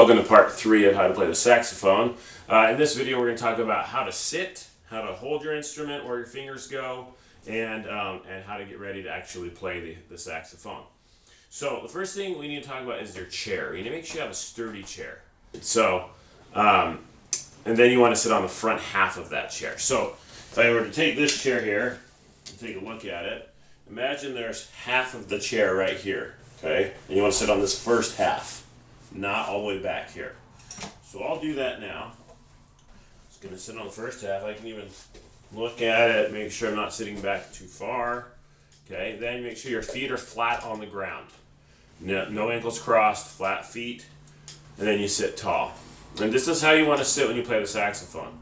Welcome to part 3 of how to play the saxophone. In this video we're going to talk about how to sit, how to hold your instrument, where your fingers go, and how to get ready to actually play the saxophone. So the first thing we need to talk about is your chair. You need to make sure you have a sturdy chair. So, and then you want to sit on the front half of that chair. So if I were to take this chair here and take a look at it, imagine there's half of the chair right here, okay? And you want to sit on this first half. Not all the way back here. So I'll do that now. Just going to sit on the first half. I can even look at it, make sure I'm not sitting back too far. Okay, then make sure your feet are flat on the ground. No ankles crossed, flat feet, and then you sit tall. And this is how you want to sit when you play the saxophone.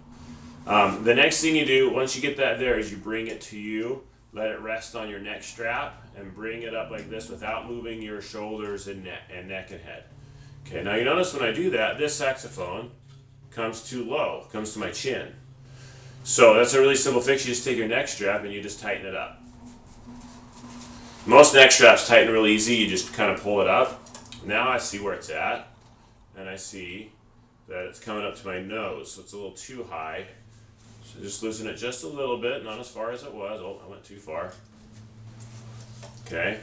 The next thing you do, once you get that there, is you bring it to you, let it rest on your neck strap, and bring it up like this without moving your shoulders and neck and head. Okay, now you notice when I do that, this saxophone comes too low, comes to my chin. So that's a really simple fix. You just take your neck strap and you just tighten it up. Most neck straps tighten really easy. You just kind of pull it up. Now I see where it's at, and I see that it's coming up to my nose, so it's a little too high. So just loosen it just a little bit, not as far as it was. Oh, I went too far. Okay,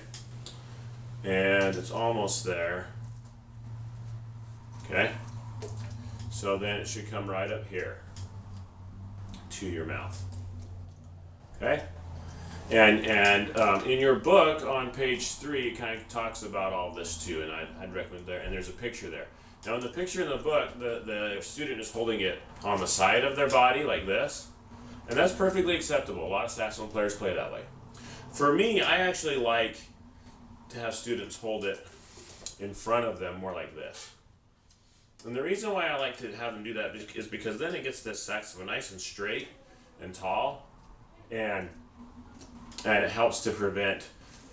and it's almost there. Okay, so then it should come right up here to your mouth. Okay, and in your book on page 3, it kind of talks about all this too, and I'd recommend there. And there's a picture there. Now, in the picture in the book, the student is holding it on the side of their body like this, and that's perfectly acceptable. A lot of saxophone players play that way. For me, I actually like to have students hold it in front of them more like this. And the reason why I like to have them do that is because then it gets this saxophone nice and straight and tall, and it helps to prevent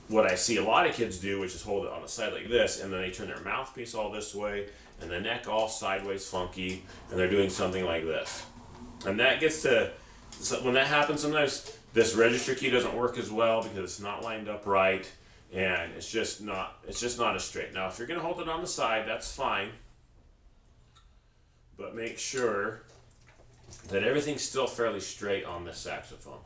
what I see a lot of kids do, which is hold it on the side like this, and then they turn their mouthpiece all this way, and the neck all sideways funky, and they're doing something like this. And that gets to, when that happens, sometimes this register key doesn't work as well because it's not lined up right, and it's just not as straight. Now, if you're going to hold it on the side, that's fine. But make sure that everything's still fairly straight on this saxophone.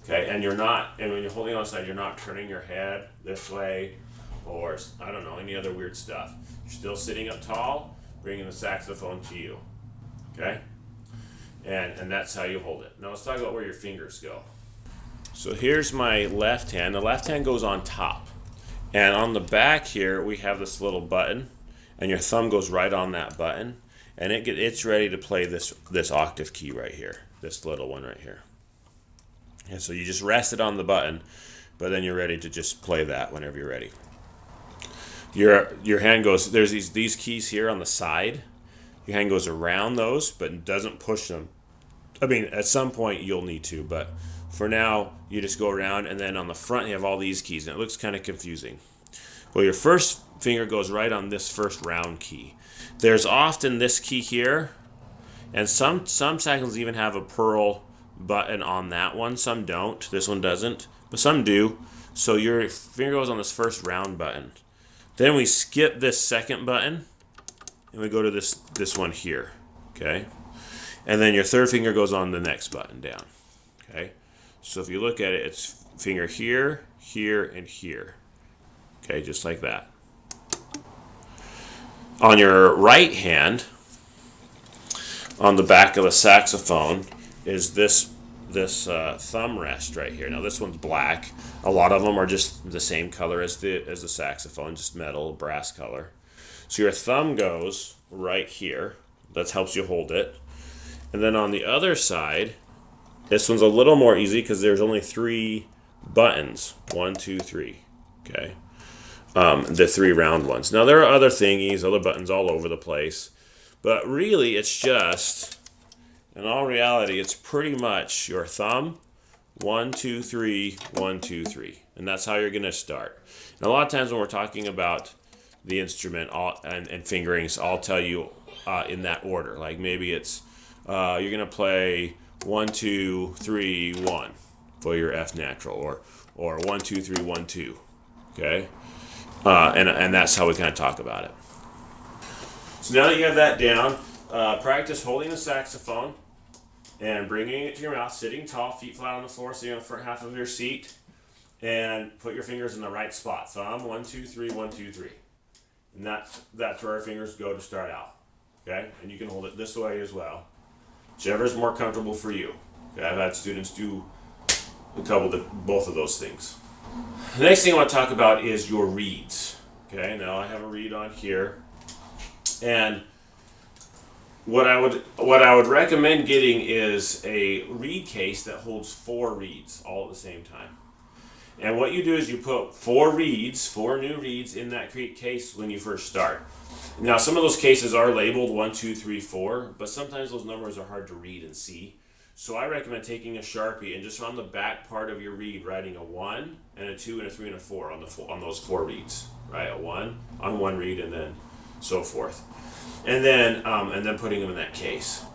Okay, and when you're holding on the side, you're not turning your head this way or, I don't know, any other weird stuff. You're still sitting up tall, bringing the saxophone to you. Okay? And that's how you hold it. Now let's talk about where your fingers go. So here's my left hand. The left hand goes on top. And on the back here, we have this little button, and your thumb goes right on that button. And it's ready to play this octave key right here, this little one right here. And so you just rest it on the button, but then you're ready to just play that whenever you're ready. Your hand goes, there's these keys here on the side. Your hand goes around those, but doesn't push them. I mean, at some point you'll need to, but for now you just go around, and then on the front you have all these keys, and it looks kind of confusing. Well, your first finger goes right on this first round key. There's often this key here, and some saxophones even have a pearl button on that one. Some don't. This one doesn't, but some do. So your finger goes on this first round button. Then we skip this second button, and we go to this one here. Okay, and then your third finger goes on the next button down. Okay, so if you look at it, it's finger here, here, and here. Okay, just like that. On your right hand, on the back of the saxophone, is this thumb rest right here. Now this one's black. A lot of them are just the same color as the saxophone, just metal, brass color. So your thumb goes right here. That helps you hold it. And then on the other side, this one's a little more easy because there's only 3 buttons. 1, 2, 3. Okay. The 3 round ones. Now there are other thingies, other buttons all over the place, but really it's just, in all reality, it's pretty much your thumb, 1, 2, 3, 1, 2, 3, and that's how you're going to start. And a lot of times when we're talking about the instrument and fingerings, I'll tell you in that order. Like maybe it's you're going to play 1, 2, 3, 1 for your F natural, or 1, 2, 3, 1, 2. Okay. And that's how we kind of talk about it. So now that you have that down, practice holding the saxophone and bringing it to your mouth, sitting tall, feet flat on the floor, sitting on the front half of your seat, and put your fingers in the right spot. Thumb, 1, 2, 3, 1, 2, 3. And that's where our fingers go to start out. Okay? And you can hold it this way as well. Whichever is more comfortable for you. Okay? I've had students do both of those things. The next thing I want to talk about is your reeds. Okay? Now I have a reed on here. And what I would recommend getting is a reed case that holds 4 reeds all at the same time. And what you do is you put 4 new reeds in that case when you first start. Now some of those cases are labeled 1, 2, 3, 4, but sometimes those numbers are hard to read and see. So I recommend taking a Sharpie and just on the back part of your reed writing a 1 and a 2 and a 3 and a 4 on those 4 reeds. Right, a 1 on one reed and then so forth. And then putting them in that case.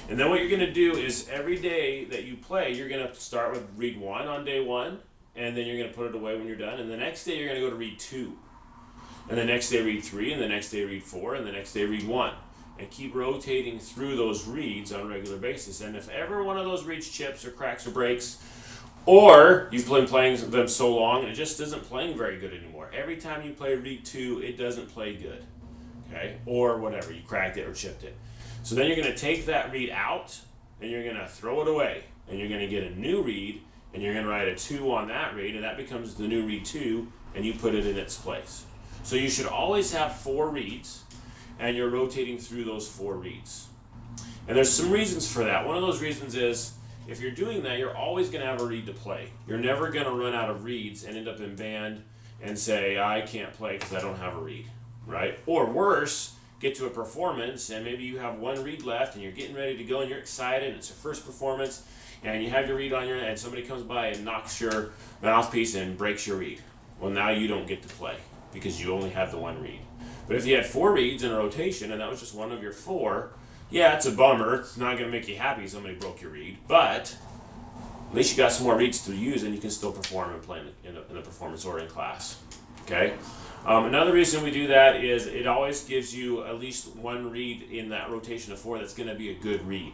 And then what you're going to do is every day that you play, you're going to start with reed 1 on day 1, and then you're going to put it away when you're done. And the next day you're going to go to reed 2. And the next day reed 3, and the next day reed 4, and the next day reed 1. And keep rotating through those reeds on a regular basis. And if ever one of those reeds chips or cracks or breaks, or you've been playing them so long and it just isn't playing very good anymore, every time you play reed 2, it doesn't play good. Okay? Or whatever, you cracked it or chipped it. So then you're going to take that reed out and you're going to throw it away. And you're going to get a new reed and you're going to write a 2 on that reed, and that becomes the new reed 2, and you put it in its place. So you should always have 4 reeds, and you're rotating through those 4 reeds. And there's some reasons for that. One of those reasons is if you're doing that, you're always going to have a reed to play. You're never going to run out of reeds and end up in band and say, I can't play because I don't have a reed. Right? Or worse, get to a performance and maybe you have 1 reed left and you're getting ready to go and you're excited and it's your first performance and you have your reed on your and somebody comes by and knocks your mouthpiece and breaks your reed. Well, now you don't get to play because you only have the 1 reed. But if you had 4 reeds in a rotation and that was just one of your 4, yeah, it's a bummer. It's not going to make you happy somebody broke your reed, but at least you got some more reeds to use and you can still perform and play in a performance or in class. Okay? Another reason we do that is it always gives you at least 1 reed in that rotation of 4 that's going to be a good reed.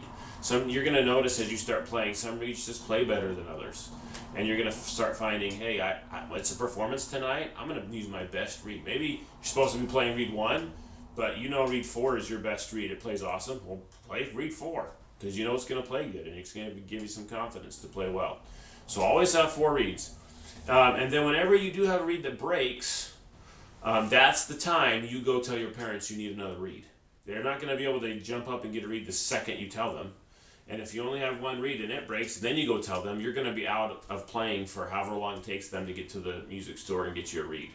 You're going to notice as you start playing, some reeds just play better than others. And you're going to start finding, hey, it's a performance tonight, I'm going to use my best reed. Maybe you're supposed to be playing reed 1, but you know reed 4 is your best reed. It plays awesome. Well, play reed 4 because you know it's going to play good and it's going to give you some confidence to play well. So always have 4 reeds. And then whenever you do have a reed that breaks, that's the time you go tell your parents you need another reed. They're not going to be able to jump up and get a reed the second you tell them. And if you only have 1 reed and it breaks, then you go tell them you're going to be out of playing for however long it takes them to get to the music store and get you a reed.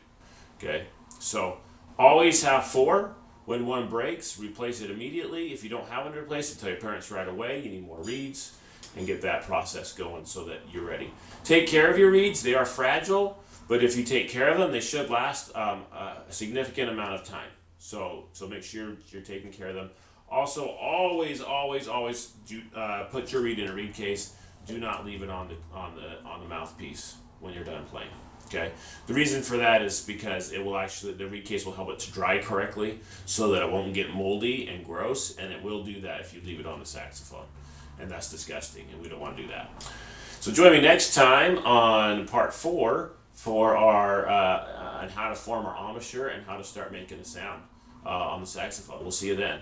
Okay? So always have 4. When 1 breaks, replace it immediately. If you don't have one to replace it, tell your parents right away you need more reeds and get that process going so that you're ready. Take care of your reeds. They are fragile. But if you take care of them, they should last a significant amount of time. So make sure you're taking care of them. Also, always do, put your reed in a reed case. Do not leave it on the mouthpiece when you're done playing. Okay. The reason for that is because the reed case will help it to dry correctly, so that it won't get moldy and gross, and it will do that if you leave it on the saxophone, and that's disgusting, and we don't want to do that. So join me next time on part 4. For our on how to form our embouchure and how to start making a sound on the saxophone. We'll see you then.